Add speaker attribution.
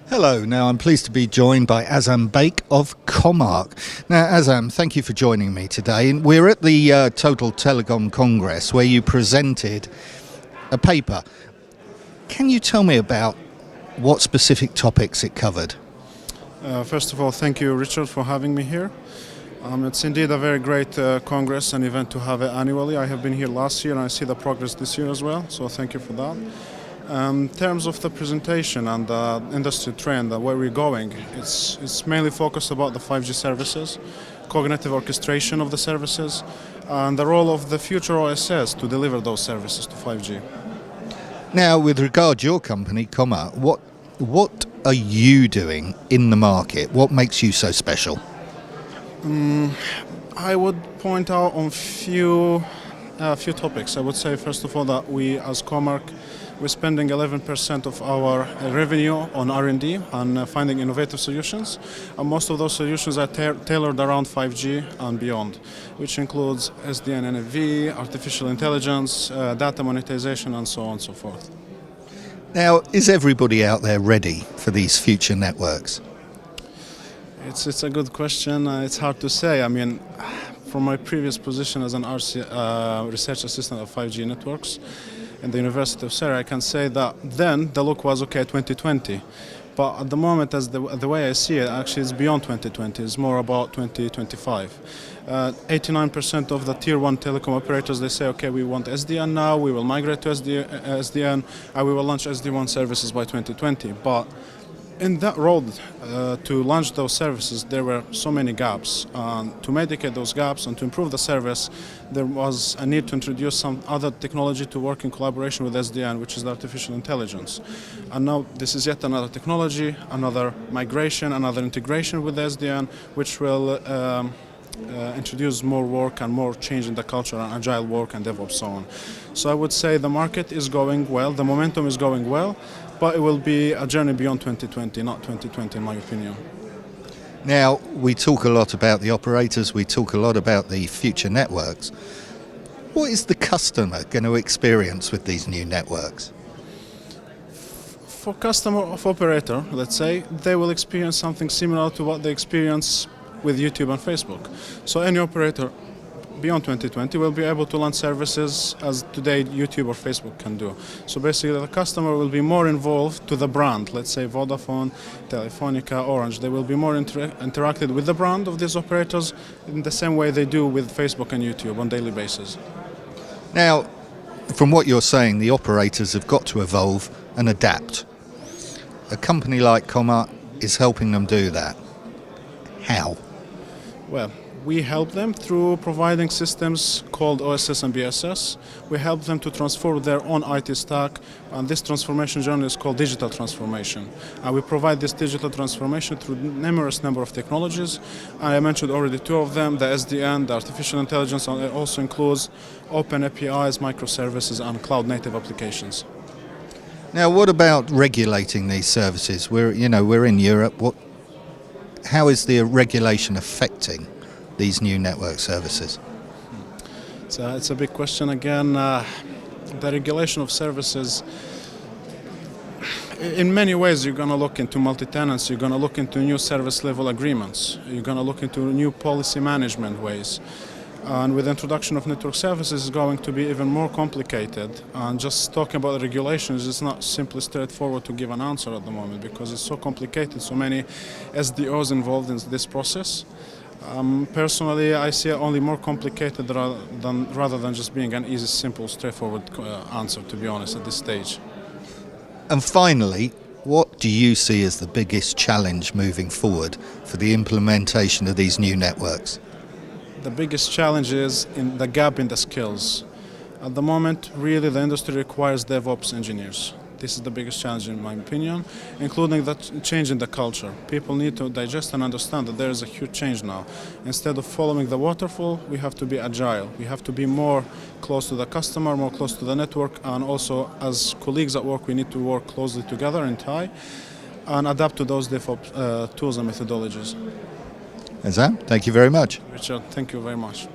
Speaker 1: Hello, now I'm pleased to be joined by Azam Beyk of Comarch. Now Azam, thank you for joining me today. We're at the Total Telecom Congress where you presented a paper. Can you tell me about what specific topics it covered?
Speaker 2: First of all, thank you, Richard, for having me here. It's indeed a very great congress and event to have it annually. I have been here last year and I see the progress this year as well, so thank you for that. In terms of the presentation and the industry trend and where we're going, it's mainly focused about the 5G services, cognitive orchestration of the services, and the role of the future OSS to deliver those services to 5G.
Speaker 1: Now, with regard to your company, Comarch, what are you doing in the market? What makes you so special?
Speaker 2: I would point out on a few topics. I would say, first of all, that we as Comarch, we're spending 11% of our revenue on R&D and finding innovative solutions. And most of those solutions are tailored around 5G and beyond, which includes SDN NFV, artificial intelligence, data monetization, and so on and so forth.
Speaker 1: Now, is everybody out there ready for these future networks?
Speaker 2: It's a good question. It's hard to say. I mean, from my previous position as an research assistant of 5G networks in the University of Surrey, I can say that then the look was okay 2020. But at the moment, as the way I see it, actually it's beyond 2020. It's more about 2025. 89% of the tier 1 telecom operators, they say, okay, we want SDN now, we will migrate to SDN, and we will launch SD1 services by 2020. But in that road to launch those services, there were so many gaps. To mitigate those gaps and to improve the service, there was a need to introduce some other technology to work in collaboration with SDN, which is the artificial intelligence. And now this is yet another technology, another migration, another integration with SDN, which will introduce more work and more change in the culture and agile work and DevOps so on. So I would say the market is going well, the momentum is going well, but it will be a journey beyond 2020, not 2020 in my opinion.
Speaker 1: Now, we talk a lot about the operators, we talk a lot about the future networks. What is the customer going to experience with these new networks?
Speaker 2: For customer of operator, let's say, they will experience something similar to what they experience with YouTube and Facebook. So any operator beyond 2020 will be able to launch services as today YouTube or Facebook can do. So basically the customer will be more involved to the brand, let's say Vodafone, Telefonica, Orange. They will be more interacted with the brand of these operators in the same way they do with Facebook and YouTube on a daily basis.
Speaker 1: Now, from what you're saying, the operators have got to evolve and adapt. A company like Comarch is helping them do that. How?
Speaker 2: Well, we help them through providing systems called OSS and BSS. We help them to transform their own IT stack, and this transformation journey is called digital transformation. And we provide this digital transformation through numerous number of technologies. I mentioned already two of them, the SDN, the artificial intelligence, and it also includes open APIs, microservices, and cloud-native applications.
Speaker 1: Now, what about regulating these services? We're in Europe. How is the regulation affecting these new network services?
Speaker 2: It's a big question again. The regulation of services, in many ways you're going to look into multi-tenancy, you're going to look into new service level agreements, you're going to look into new policy management ways. And with the introduction of network services, it's going to be even more complicated. And just talking about the regulations is not simply straightforward to give an answer at the moment because it's so complicated, so many SDOs involved in this process. Personally, I see it only more complicated rather than just being an easy, simple, straightforward answer, to be honest, at this stage.
Speaker 1: And finally, what do you see as the biggest challenge moving forward for the implementation of these new networks?
Speaker 2: The biggest challenge is in the gap in the skills. At the moment, really, the industry requires DevOps engineers. This is the biggest challenge in my opinion, including the change in the culture. People need to digest and understand that there is a huge change now. Instead of following the waterfall, we have to be agile. We have to be more close to the customer, more close to the network, and also as colleagues at work, we need to work closely together in tie and adapt to those DevOps tools and methodologies.
Speaker 1: Azam, thank you very much.
Speaker 2: Richard, thank you very much.